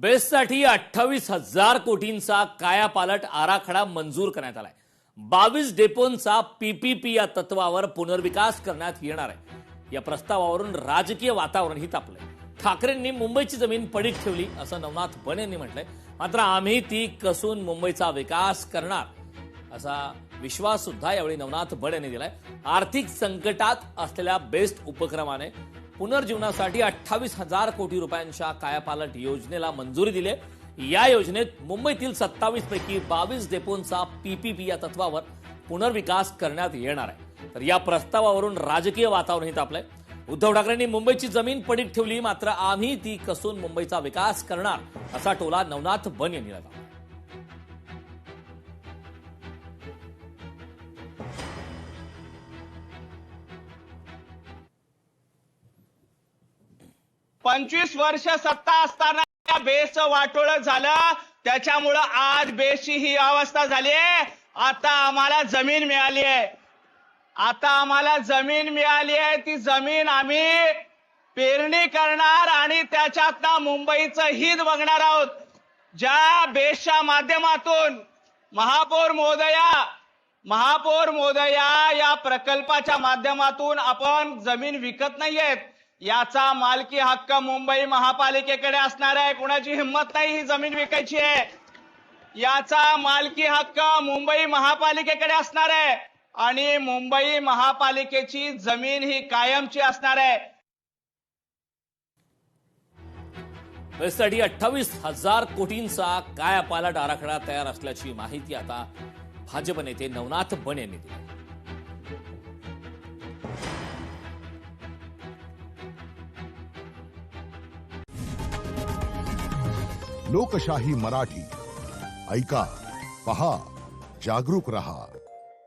बेस्टसाठी 28,000 कोटींचा कायापालट आराखडा मंजूर करण्यात आलाय। 22 डेपोंचा पीपीपी या तत्वावर पुनर्विकास करण्यात येणार आहे। या प्रस्तावावरून राजकीय वातावरणही तापलंय। ठाकरेंनी मुंबईची जमीन पडीक ठेवली असं नवनाथ बन यांनी म्हटलंय, मात्र आम्ही ती कसून मुंबईचा विकास करणार असा विश्वास सुद्धा यावेळी नवनाथ बन यांनी दिलाय। आर्थिक संकटात असलेल्या बेस्ट उपक्रमाने पुनर्जीवनासाठी 28,000 कोटी रुपयांच्या कायापालट योजनेला मंजुरी दिली। या योजनेत मुंबईतील 27 पैकी 22 डेपोंचा पीपीपी या तत्वावर पुनर्विकास करण्यात येणार आहे। तर या प्रस्तावावरून राजकीय वातावरणही तापलंय। उद्धव ठाकरेंनी मुंबईची जमीन पडीक ठेवली, मात्र आम्ही ती कसून मुंबईचा विकास करणार असा टोला नवनाथ बन यांनी लगावला। 25 वर्ष सत्ता असताना बेसचं वाटोळं झालं, त्याच्यामुळं आज बेसची ही अवस्था झाली आहे। आता आम्हाला जमीन मिळाली आहे, ती जमीन आम्ही पेरणी करणार आणि त्याच्यातनं मुंबईचं हित बघणार आहोत। ज्या बेसच्या माध्यमातून महापौर महोदया या प्रकल्पाच्या माध्यमातून आपण जमीन विकत नाहीयेत, याचा मालकी हक्क मुंबई महापालिकेकडे असणार आहे। कुणाची हिंमत नाही ही जमीन विकायची आहे, याचा मालकी हक्क मुंबई महापालिकेकडे असणार आहे आणि मुंबई महापालिकेची जमीन ही कायमची असणार आहे। बेस्टसाठी 28,000 कोटींचा कायापालट आराखडा तयार असल्याची माहिती आता भाजप नेते नवनाथ बन यांनी दिली। लोकशाही मराठी ऐका, पहा, जागरूक रहा।